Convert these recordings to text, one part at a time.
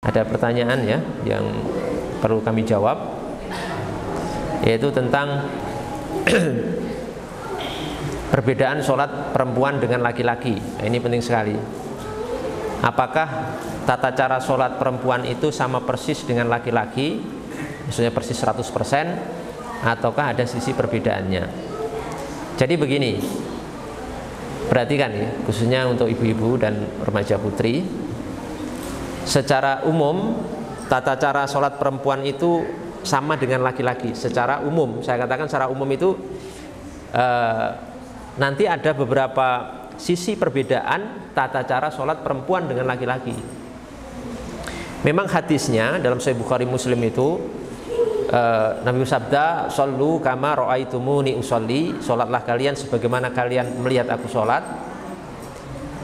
Ada pertanyaan ya yang perlu kami jawab, yaitu tentang perbedaan sholat perempuan dengan laki-laki. Nah, ini penting sekali. Apakah tata cara sholat perempuan itu sama persis dengan laki-laki, maksudnya persis 100%, ataukah ada sisi perbedaannya? Jadi begini, perhatikan ya, khususnya untuk ibu-ibu dan remaja putri. Secara umum tata cara sholat perempuan itu sama dengan laki-laki. Secara umum, saya katakan secara umum itu nanti ada beberapa sisi perbedaan tata cara sholat perempuan dengan laki-laki. Memang hadisnya dalam Sahih Bukhari Muslim itu Nabi bersabda, "Shollu kama ra'aitumuni usolli," sholatlah kalian sebagaimana kalian melihat aku sholat.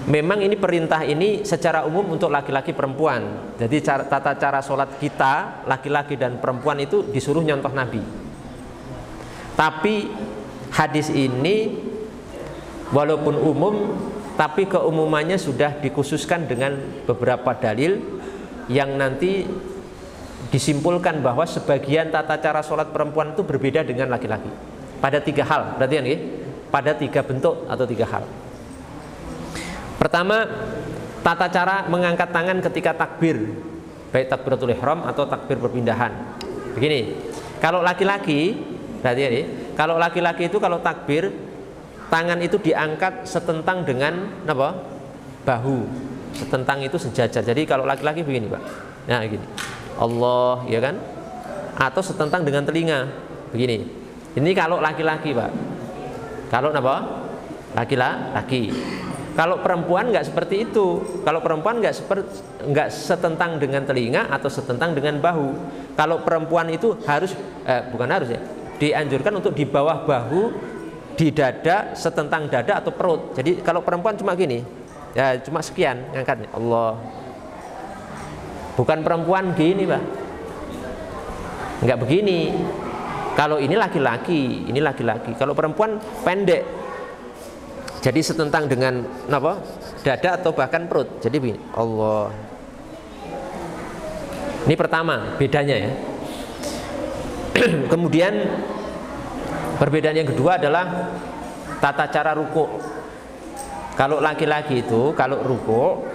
Memang ini perintah ini secara umum untuk laki-laki perempuan. Jadi tata cara sholat kita laki-laki dan perempuan itu disuruh nyontoh Nabi. Tapi hadis ini walaupun umum, tapi keumumannya sudah dikhususkan dengan beberapa dalil yang nanti disimpulkan bahwa sebagian tata cara sholat perempuan itu berbeda dengan laki-laki pada 3 hal. Perhatian ya, pada 3 bentuk atau 3 hal. Pertama, tata cara mengangkat tangan ketika takbir, baik takbiratul ihram atau takbir perpindahan. Begini, kalau laki-laki, berarti ya, kalau laki-laki itu kalau takbir, tangan itu diangkat setentang dengan apa? Bahu. Setentang itu sejajar. Jadi kalau laki-laki begini, Pak. Nah, gini. Allah, ya kan? Atau setentang dengan telinga. Begini. Ini kalau laki-laki, Pak. Kalau apa? Laki-laki. Kalau perempuan nggak seperti itu. Kalau perempuan nggak setentang dengan telinga atau setentang dengan bahu. Kalau perempuan itu harus bukan harus ya, dianjurkan untuk di bawah bahu, di dada, setentang dada atau perut. Jadi kalau perempuan cuma gini, ya cuma sekian ngangkatnya. Allah. Bukan perempuan gini, Pak. Nggak begini. Kalau ini laki-laki, ini laki-laki. Kalau perempuan pendek. Jadi setentang dengan apa? Dada atau bahkan perut. Jadi begini, Allah. Ini pertama bedanya ya. Kemudian perbedaan yang kedua adalah tata cara ruku'. Kalau laki-laki itu kalau ruku'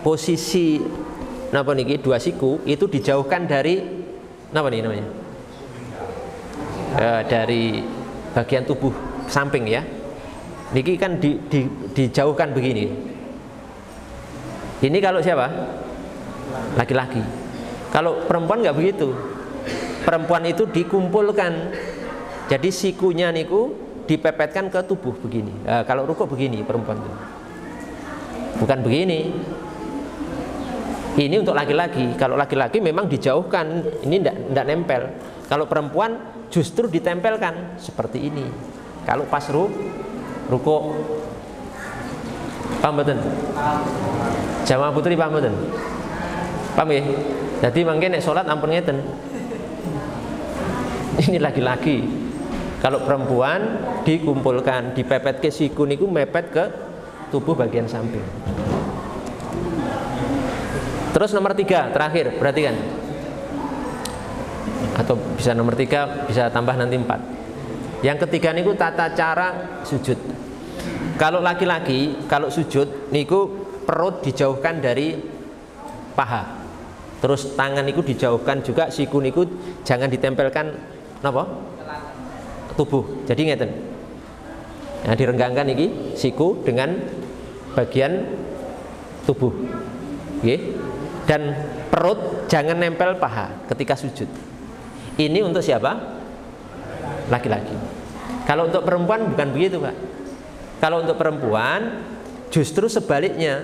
posisi napa niki 2 siku itu dijauhkan dari napa nih namanya? Dari bagian tubuh samping ya. Niki kan dijauhkan begini. Ini kalau siapa? Laki-laki. Kalau perempuan nggak begitu. Perempuan itu dikumpulkan. Jadi sikunya niku dipepetkan ke tubuh begini. Kalau rukuk begini perempuan itu. Bukan begini. Ini untuk laki-laki. Kalau laki-laki memang dijauhkan. Ini enggak nempel. Kalau perempuan justru ditempelkan seperti ini. Kalau pas rukuk, paham betul? Jamaah putri paham betul? Paham ya? Jadi mungkin nek sholat ampun ngeten. Ini laki-laki. Kalau perempuan dikumpulkan, dipepet ke siku niku mepet ke tubuh bagian samping. Terus nomor 3 terakhir, perhatikan. Atau bisa nomor 3, bisa tambah nanti 4. Yang ketiga niku tata cara sujud. Kalau laki-laki kalau sujud niku perut dijauhkan dari paha. Terus tangan niku dijauhkan juga, siku niku jangan ditempelkan napa? Tubuh. Jadi ngeten. Nah, direnggangkan iki siku dengan bagian tubuh. Nggih. Dan perut jangan nempel paha ketika sujud. Ini untuk siapa? Laki-laki. Kalau untuk perempuan bukan begitu, Pak. Kalau untuk perempuan justru sebaliknya.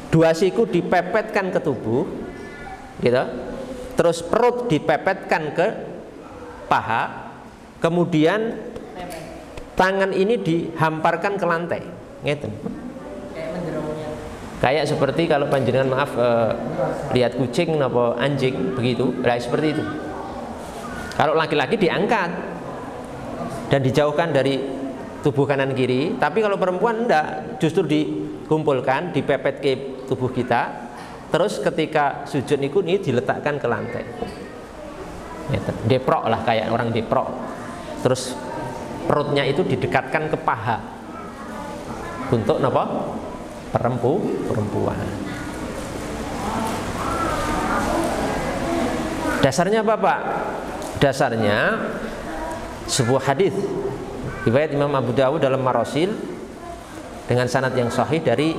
2 siku dipepetkan ke tubuh, gitu. Terus perut dipepetkan ke paha, kemudian tangan ini dihamparkan ke lantai, ngeten. Kayak seperti kalau panjenengan maaf lihat kucing apa anjing begitu, kayak seperti itu. Kalau laki-laki diangkat dan dijauhkan dari tubuh kanan kiri, tapi kalau perempuan enggak, justru dikumpulkan, dipepet ke tubuh kita. Terus ketika sujud niku ini diletakkan ke lantai. Deprok lah, kayak orang deprok. Terus perutnya itu didekatkan ke paha untuk apa? Perempuan. Dasarnya apa, Pak? Dasarnya sebuah hadis riwayat Imam Abu Dawud dalam Marasil dengan sanad yang sahih dari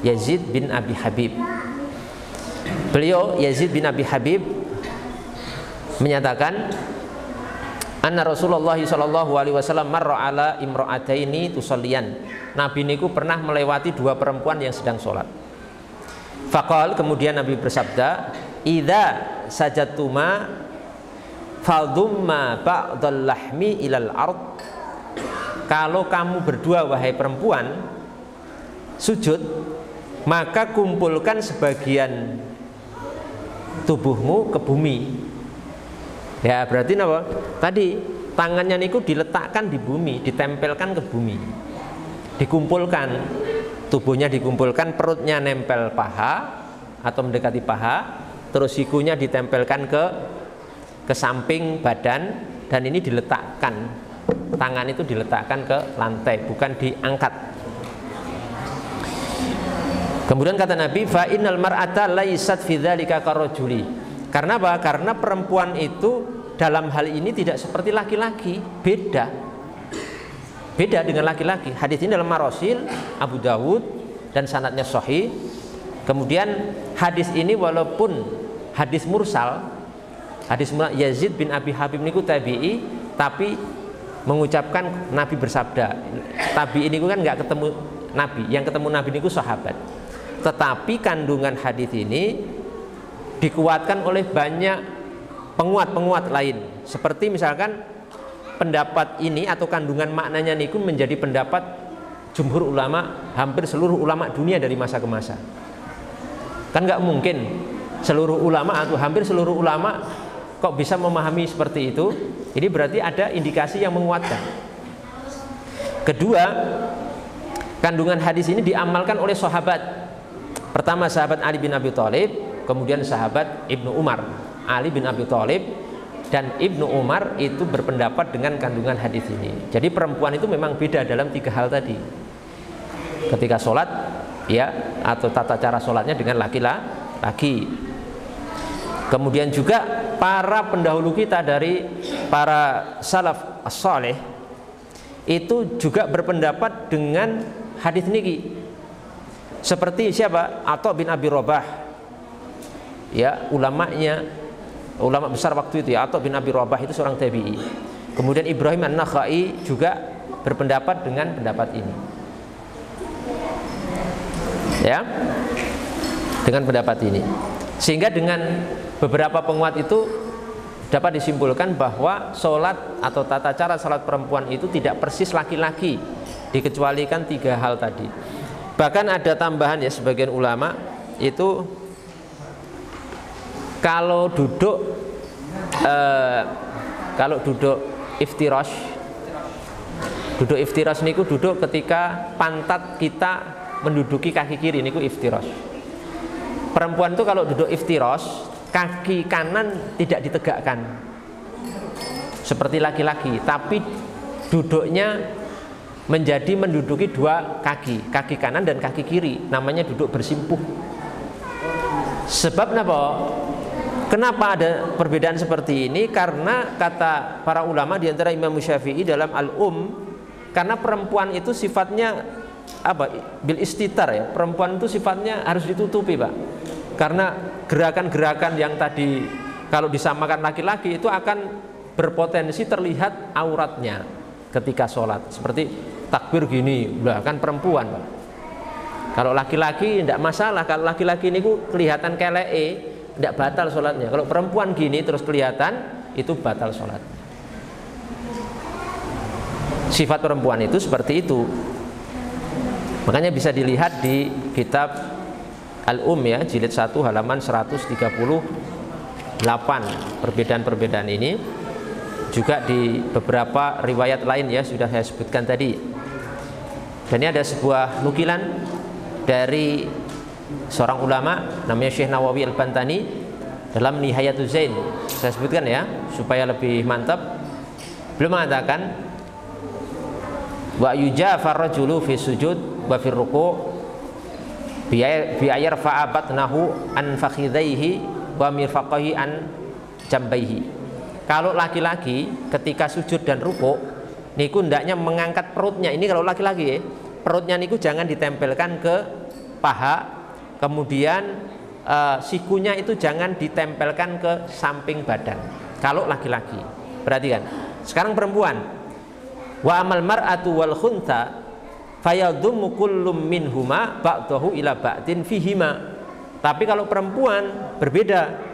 Yazid bin Abi Habib. Beliau Yazid bin Abi Habib menyatakan anna Rasulullah sallallahu alaihi wasallam marra ala imra'ataini tusalliyan. Nabi niku pernah melewati dua perempuan yang sedang sholat. Faqal, kemudian Nabi bersabda, idza sajatuma faldumma ba'dal lahmi ilal ard. Kalau kamu berdua wahai perempuan sujud, maka kumpulkan sebagian tubuhmu ke bumi. Ya berarti apa? Tadi tangannya niku diletakkan di bumi, ditempelkan ke bumi, dikumpulkan, tubuhnya dikumpulkan, perutnya nempel paha atau mendekati paha, terus sikunya ditempelkan ke samping badan, dan ini diletakkan, tangan itu diletakkan ke lantai, bukan diangkat. Kemudian kata Nabi, fa innal mar'ata laysat fi dzalika karajuli. Karena apa? Karena perempuan itu dalam hal ini tidak seperti laki-laki, beda dengan laki-laki. Hadis ini dalam Marasil Abu Dawud dan sanadnya sahih. Kemudian hadis ini walaupun hadis mursal Yazid bin Abi Habib niku tabi'i, tapi mengucapkan Nabi bersabda. Tabi'i niku kan nggak ketemu Nabi, yang ketemu Nabi niku sahabat. Tetapi kandungan hadis ini dikuatkan oleh banyak penguat lain. Seperti misalkan pendapat ini atau kandungan maknanya niku menjadi pendapat jumhur ulama, hampir seluruh ulama dunia dari masa ke masa. Kan nggak mungkin seluruh ulama atau hampir seluruh ulama kok bisa memahami seperti itu. Ini berarti ada indikasi yang menguatkan. Kedua, kandungan hadis ini diamalkan oleh sahabat. Pertama sahabat Ali bin Abi Thalib, kemudian sahabat Ibnu Umar. Ali bin Abi Thalib dan Ibnu Umar itu berpendapat dengan kandungan hadis ini. Jadi perempuan itu memang beda dalam tiga hal tadi. Ketika sholat, ya, atau tata cara sholatnya dengan laki-laki. Kemudian juga para pendahulu kita dari para salaf as-salih itu juga berpendapat dengan hadis niki. Seperti siapa? Atha bin Abi Rabah, ya, ulama besar waktu itu, ya. Atha bin Abi Rabah itu seorang tabi'i. Kemudian Ibrahim An-Nakhai juga berpendapat dengan pendapat ini, ya, dengan pendapat ini. Sehingga dengan beberapa penguat itu dapat disimpulkan bahwa sholat atau tata cara sholat perempuan itu tidak persis laki-laki, dikecualikan tiga hal tadi. Bahkan ada tambahan, ya, sebagian ulama itu kalau duduk iftirash niku duduk ketika pantat kita menduduki kaki kiri niku iftirash. Perempuan itu kalau duduk iftirash, kaki kanan tidak ditegakkan seperti laki-laki, tapi duduknya menjadi menduduki dua kaki kanan dan kaki kiri, namanya duduk bersimpuh. Sebab kenapa ada perbedaan seperti ini? Karena kata para ulama di antara Imam Syafi'i dalam karena perempuan itu sifatnya bil istitar, ya. Perempuan itu sifatnya harus ditutupi, Pak. Karena gerakan-gerakan yang tadi kalau disamakan laki-laki itu akan berpotensi terlihat auratnya ketika sholat. Seperti takbir gini, kan perempuan, Pak. Kalau laki-laki tidak masalah. Kalau laki-laki ini kelihatan keleke, tidak batal sholatnya. Kalau perempuan gini terus kelihatan, itu batal sholat. Sifat perempuan itu seperti itu. Makanya bisa dilihat di kitab ya, jilid 1 halaman 138. Perbedaan-perbedaan ini juga di beberapa riwayat lain, ya, sudah saya sebutkan tadi. Dan ini ada sebuah nukilan dari seorang ulama namanya Syekh Nawawi Al-Bantani dalam Nihayatul Zain, saya sebutkan ya supaya lebih mantap. Beliau mengatakan wa yujafar rajulu fi sujud wa fi ruku' bi ayarfa'a batnahu an fakhidhaihi wa mirfaqaihi an jambaihi. Kalau laki-laki ketika sujud dan ruku' niku hendaknya mengangkat perutnya. Ini kalau laki-laki ya, perutnya niku jangan ditempelkan ke paha, kemudian sikunya itu jangan ditempelkan ke samping badan. Kalau laki-laki, perhatikan. Sekarang perempuan. Wa amal mar'atu wal khuntha fayadhummu kullum minhuma ba'dahu ila ba'din fihima. Tapi kalau perempuan berbeda.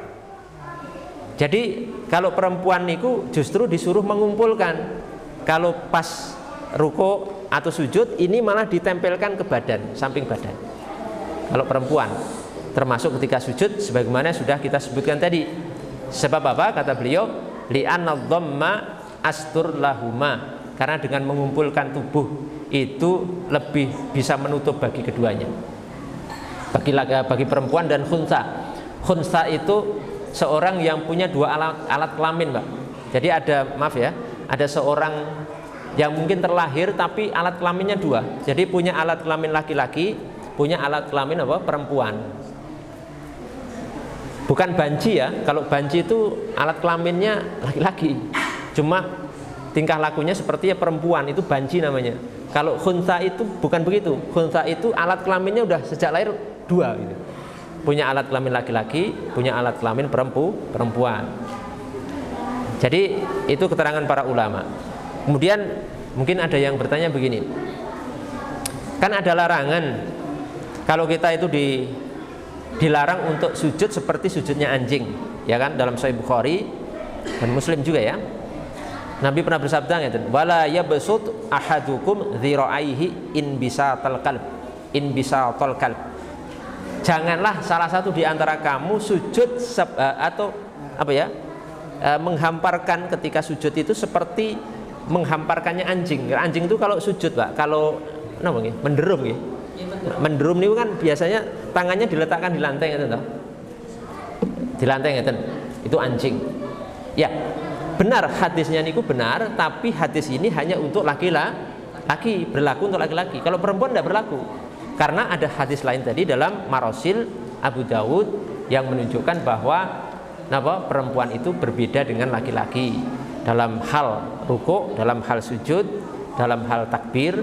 Jadi kalau perempuan niku justru disuruh mengumpulkan. Kalau pas ruko atau sujud ini malah ditempelkan ke badan, samping badan. Kalau perempuan, termasuk ketika sujud sebagaimana sudah kita sebutkan tadi. Sebab apa? Kata beliau, li'anna dhamma astur lahuma. Karena dengan mengumpulkan tubuh itu lebih bisa menutup bagi keduanya. Bagi perempuan dan khunsa. Khunsa itu seorang yang punya dua alat kelamin, Mbak. Jadi ada seorang yang mungkin terlahir tapi alat kelaminnya dua. Jadi punya alat kelamin laki-laki, punya alat kelamin perempuan. Bukan banci ya. Kalau banci itu alat kelaminnya laki-laki, cuma tingkah lakunya seperti perempuan, itu banci namanya. Kalau khunsa itu bukan begitu. Khunsa itu alat kelaminnya udah sejak lahir dua gitu. Punya alat kelamin laki-laki, punya alat kelamin perempuan. Jadi itu keterangan para ulama. Kemudian mungkin ada yang bertanya begini, kan ada larangan kalau kita itu dilarang untuk sujud seperti sujudnya anjing, ya kan, dalam Sahih Bukhari dan Muslim juga ya. Nabi pernah bersabda ngeten, wala yabsut ahadukum dzira'aihi in bisatal qalb. Janganlah salah satu di antara kamu sujud menghamparkan ketika sujud itu seperti menghamparkannya anjing. Anjing itu kalau sujud, Pak, kalau menderum nggih. Menderum niku kan biasanya tangannya diletakkan di lantai ngeten toh. Di lantai ngeten. Itu anjing. Ya, benar hadisnya niku benar, tapi hadis ini hanya untuk laki-laki, berlaku untuk laki-laki. Kalau perempuan tidak berlaku. Karena ada hadis lain tadi dalam Marasil Abu Dawud yang menunjukkan bahwa perempuan itu berbeda dengan laki-laki dalam hal ruku', dalam hal sujud, dalam hal takbir,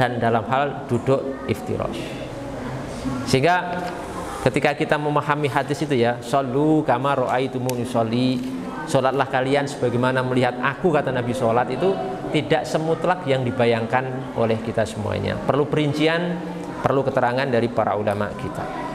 dan dalam hal duduk iftirash. Sehingga ketika kita memahami hadis itu ya, shollu kama ra'aitumuni sholli, sholatlah kalian sebagaimana melihat aku, kata Nabi sholat, itu tidak semutlak yang dibayangkan oleh kita semuanya. Perlu perincian, perlu keterangan dari para ulama kita.